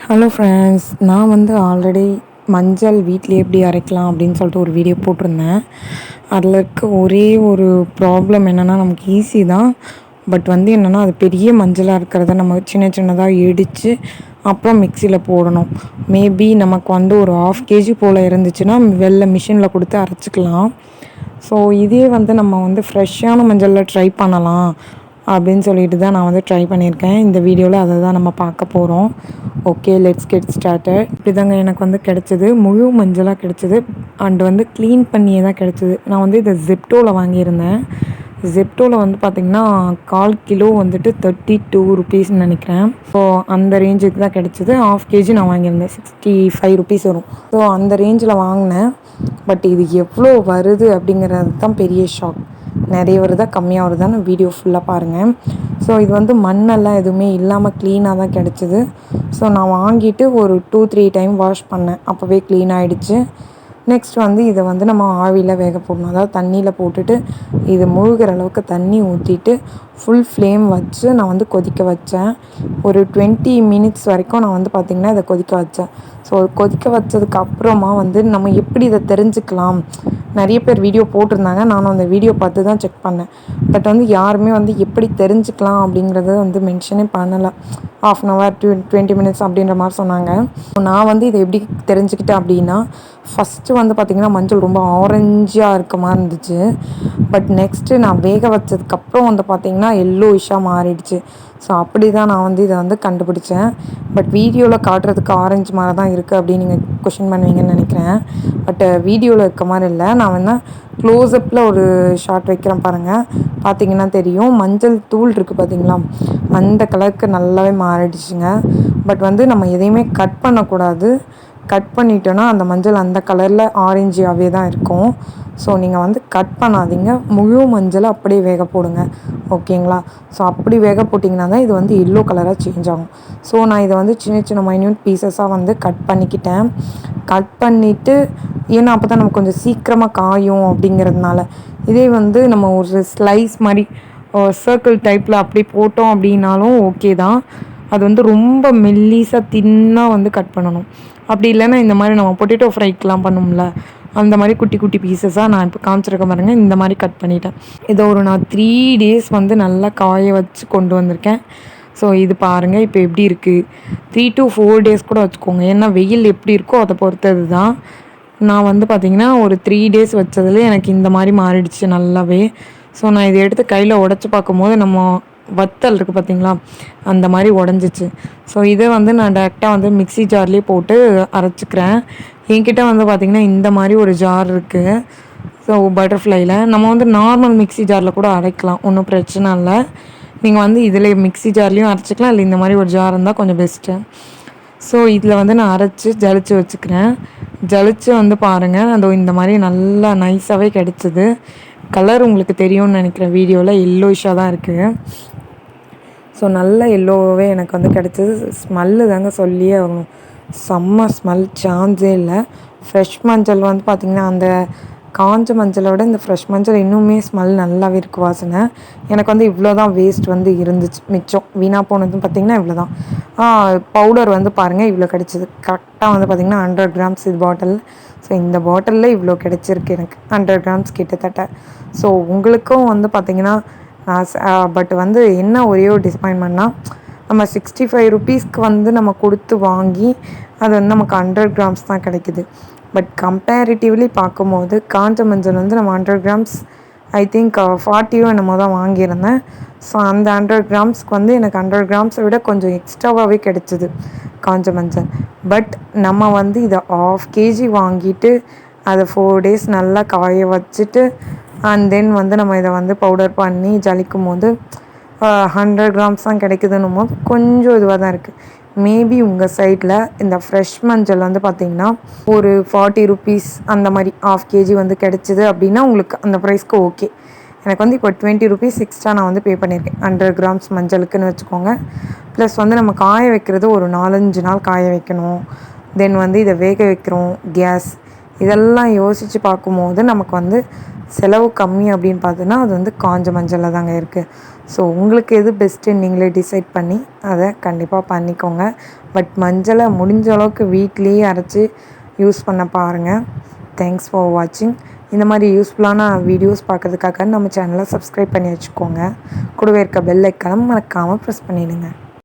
Hello friends, நான் already மஞ்சள் வீட்டிலே எப்படி அரைக்கலாம் அப்படின்னு சொல்லிட்டு ஒரு வீடியோ போட்டிருந்தேன். அதில் இருக்க ஒரே ஒரு ப்ராப்ளம் என்னென்னா, நமக்கு ஈஸி தான். பட் என்னென்னா, அது பெரிய மஞ்சளாக இருக்கிறத நம்ம சின்ன சின்னதாக இடித்து அப்புறம் மிக்சியில் போடணும். மேபி நமக்கு ஒரு 1/2 kg போல் இருந்துச்சுன்னா வெளில மிஷினில் கொடுத்து அரைச்சிக்கலாம். ஸோ இதே நம்ம ஃப்ரெஷ்ஷான மஞ்சளில் ட்ரை பண்ணலாம் அப்படின்னு சொல்லிட்டு தான் நான் ட்ரை பண்ணியிருக்கேன். இந்த வீடியோவில் அதை தான் நம்ம பார்க்க போகிறோம். Okay, let's get started. இப்படி தாங்க எனக்கு கிடச்சிது. முழு மஞ்சளாக கிடச்சிது. அண்ட் க்ளீன் பண்ணியே தான் கிடச்சிது. நான் இதை ஜெப்டோவில் வாங்கியிருந்தேன். ஜெப்டோவில் பார்த்திங்கன்னா 1/4 கிலோ 32 ருபீஸ்ன்னு நினைக்கிறேன். ஸோ அந்த ரேஞ்சுக்கு தான் கிடச்சிது. 1/2 kg நான் வாங்கியிருந்தேன், 65 ருபீஸ் வரும். ஸோ அந்த ரேஞ்சில் வாங்கினேன். பட் இது எவ்வளோ வருது அப்படிங்கிறது தான் பெரிய ஷாக். நிறைய வருதா கம்மியாக வருதான்னு வீடியோ ஃபுல்லாக பாருங்கள். ஸோ இது மண்ணெல்லாம் எதுவுமே இல்லாமல் க்ளீனாக தான் கிடச்சிது. ஸோ நான் வாங்கிட்டு ஒரு 2-3 டைம் வாஷ் பண்ணேன். அப்போவே க்ளீன் ஆகிடுச்சு. நெக்ஸ்ட் இதை நம்ம ஆவியில் வேக போடணும். அதாவது தண்ணியில் போட்டுட்டு இது முழுகிற அளவுக்கு தண்ணி ஊற்றிட்டு ஃபுல் ஃப்ளேம் வச்சு நான் கொதிக்க வச்சேன். ஒரு 20 மினிட்ஸ் வரைக்கும் நான் பார்த்திங்கன்னா இதை கொதிக்க வச்சேன். ஸோ கொதிக்க வச்சதுக்கு அப்புறமா நம்ம எப்படி இதை தெரிஞ்சுக்கலாம். நிறைய பேர் வீடியோ போட்டிருந்தாங்க. நானும் அந்த வீடியோ பார்த்து தான் செக் பண்ணேன். பட் யாருமே எப்படி தெரிஞ்சுக்கலாம் அப்படிங்கிறத மென்ஷனே பண்ணலை. 1/2 hour 20 மினிட்ஸ் அப்படின்ற மாதிரி சொன்னாங்க. நான் இதை எப்படி தெரிஞ்சுக்கிட்டேன் அப்படின்னா, ஃபஸ்ட்டு பார்த்திங்கன்னா மஞ்சள் ரொம்ப ஆரஞ்சாக இருக்க மாதிரி இருந்துச்சு. பட் நெக்ஸ்ட்டு நான் வேக வச்சதுக்கப்புறம் பார்த்திங்கன்னா எல்லோயிஷாக மாறிடுச்சு. ஸோ அப்படி தான் நான் இதை கண்டுபிடிச்சேன். பட் வீடியோவில் காட்டுறதுக்கு ஆரஞ்சு மாதிரி தான் இருக்குது அப்படின்னு நீங்கள் கொஷின் பண்ணுவீங்கன்னு நினைக்கிறேன். பட் வீடியோவில் இருக்க மாதிரி இல்லை. நான் க்ளோஸ்அப்பில் ஒரு ஷாட் வைக்கிறேன் பாருங்கள். பார்த்திங்கன்னா தெரியும், மஞ்சள் தூள் இருக்குது பார்த்திங்களா, அந்த கலருக்கு நல்லாவே மாறிடுச்சுங்க. பட் நம்ம எதையுமே கட் பண்ணக்கூடாது. கட் பண்ணிட்டோன்னா அந்த மஞ்சள் அந்த கலரில் ஆரஞ்சாகவே தான் இருக்கும். ஸோ நீங்கள் கட் பண்ணாதீங்க. முழு மஞ்சளை அப்படியே வேக போடுங்க. ஓகேங்களா? ஸோ அப்படி வேக போட்டிங்கன்னா தான் இது எல்லோ கலராக சேஞ்ச் ஆகும். ஸோ நான் இதை சின்ன சின்ன மைன்யூட் பீசஸாக கட் பண்ணிக்கிட்டேன். கட் பண்ணிவிட்டு, ஏன்னா அப்போ தான் நமக்கு கொஞ்சம் சீக்கிரமாக காயும் அப்படிங்கிறதுனால. இதே நம்ம ஒரு ஸ்லைஸ் மாதிரி சர்க்கிள் டைப்பில் அப்படி போட்டோம் அப்படின்னாலும் ஓகே தான். அது ரொம்ப மெல்லிஸாக தின்னாக கட் பண்ணணும். அப்படி இல்லைன்னா இந்த மாதிரி நம்ம பொட்டேட்டோ ஃப்ரைக்கெலாம் பண்ணும்ல, அந்த மாதிரி குட்டி குட்டி பீசஸாக நான் இப்போ காமிச்சிருக்க பாருங்க, இந்த மாதிரி கட் பண்ணிட்டேன். இதை நான் 3 days நல்லா காய வச்சு கொண்டு வந்திருக்கேன். ஸோ இது பாருங்கள் இப்போ எப்படி இருக்குது. 3 to 4 days கூட வச்சுக்கோங்க. ஏன்னா வெயில் எப்படி இருக்கோ அதை பொறுத்தது தான். நான் பார்த்திங்கன்னா ஒரு 3 days வச்சதுலேயே எனக்கு இந்த மாதிரி மாறிடுச்சு நல்லாவே. ஸோ நான் இதை எடுத்து கையில் உடச்சி பார்க்கும்போது நம்ம வத்தல் இருக்குது பார்த்திங்களா, அந்த மாதிரி உடஞ்சிச்சு. ஸோ இதை நான் டேரெக்டாக மிக்ஸி ஜார்லேயே போட்டு அரைச்சிக்கிறேன். என்கிட்ட பார்த்திங்கன்னா இந்த மாதிரி ஒரு ஜார் இருக்குது. ஸோ பட்டர்ஃப்ளையில் நம்ம நார்மல் மிக்ஸி ஜாரில் கூட அரைக்கலாம், ஒன்றும் பிரச்சனை இல்லை. நீங்கள் இதில் மிக்ஸி ஜார்லேயும் அரைச்சிக்கலாம், இல்லை இந்த மாதிரி ஒரு ஜார் இருந்தால் கொஞ்சம் பெஸ்ட்டு. ஸோ இதில் நான் அரைச்சி ஜலிச்சு வச்சுக்கிறேன். ஜலிச்சு பாருங்கள், அது இந்த மாதிரி நல்லா நைஸாகவே கிடச்சிது. கலர் உங்களுக்கு தெரியும்னு நினைக்கிறேன், வீடியோவில் எல்லோயிஷாக தான் இருக்குது. ஸோ நல்ல எல்லோவே எனக்கு கிடச்சிது. ஸ்மெல்லு தாங்க சொல்லியே ஆகணும். செம்ம ஸ்மெல், சான்ஸே இல்லை. ஃப்ரெஷ் மஞ்சள் பார்த்திங்கன்னா அந்த காஞ்ச மஞ்சளை விட இந்த ஃப்ரெஷ் மஞ்சள் இன்னுமே ஸ்மெல் நல்லாவே இருக்குது, வாசனை. எனக்கு இவ்வளோ தான் வேஸ்ட் இருந்துச்சு. மிச்சம் வீணாக போனதுன்னு பார்த்திங்கன்னா இவ்வளோ தான். பவுடர் பாருங்கள் இவ்வளோ கிடச்சிது. கரெக்டாக பார்த்திங்கன்னா 100 grams இது பாட்டில். ஸோ இந்த பாட்டிலில் இவ்வளோ கிடச்சிருக்கு எனக்கு, 100 grams கிட்டத்தட்ட. ஸோ உங்களுக்கும் பார்த்திங்கன்னா பட் என்ன ஒரே ஒரு டிசப்பாயின்மெண்ட்னா, நம்ம 65 ருபீஸ்க்கு நம்ம கொடுத்து வாங்கி அது நமக்கு 100 grams தான் கிடைக்குது. பட் கம்பேரிட்டிவ்லி பார்க்கும்போது காஞ்ச மஞ்சள் நம்ம 100 grams ஐ திங்க் 40 என்னமோ தான் வாங்கியிருந்தேன். ஸோ அந்த 100 gramsக்கு எனக்கு 100 grams விட கொஞ்சம் எக்ஸ்ட்ராவாகவே கிடச்சிது காஞ்ச மஞ்சள். பட் நம்ம இதை 1/2 kg வாங்கிட்டு அதை 4 days நல்லா காய வச்சுட்டு அண்ட் தென் நம்ம இதை பவுடர் பண்ணி ஜலிக்கும் போது 100 grams தான் கிடைக்குதுன்னும் போது கொஞ்சம் இதுவாக தான் இருக்குது. மேபி உங்கள் சைடில் இந்த ஃப்ரெஷ் மஞ்சள் பார்த்திங்கன்னா ஒரு 40 ருபீஸ் அந்த மாதிரி 1/2 kg கிடச்சிது அப்படின்னா உங்களுக்கு அந்த ப்ரைஸ்க்கு ஓகே. எனக்கு இப்போ 20 ருபீஸ் எக்ஸ்ட்ரா நான் பே பண்ணியிருக்கேன் 100 grams மஞ்சளுக்குன்னு வச்சுக்கோங்க. ப்ளஸ் நம்ம காய வைக்கிறது ஒரு 4-5 நாள் காய வைக்கணும். தென் இதை வேக வைக்கிறோம், கேஸ், இதெல்லாம் யோசித்து பார்க்கும்போது நமக்கு செலவு கம்மி அப்படின்னு பார்த்தோன்னா அது வந்து காஞ்ச மஞ்சளில் தாங்க இருக்குது. ஸோ உங்களுக்கு எது பெஸ்ட்டுன்னு நீங்களே டிசைட் பண்ணி அதை கண்டிப்பாக பண்ணிக்கோங்க. பட் மஞ்சளை முடிஞ்ச அளவுக்கு வீட்லேயே அரைச்சி யூஸ் பண்ண பாருங்கள். தேங்க்ஸ் ஃபார் வாட்சிங். இந்த மாதிரி யூஸ்ஃபுல்லான வீடியோஸ் பார்க்குறதுக்காக நம்ம சேனலை சப்ஸ்கிரைப் பண்ணி வச்சுக்கோங்க. கூடவே இருக்க பெல் ஐக்கானை மறக்காமல் ப்ரெஸ் பண்ணிவிடுங்க.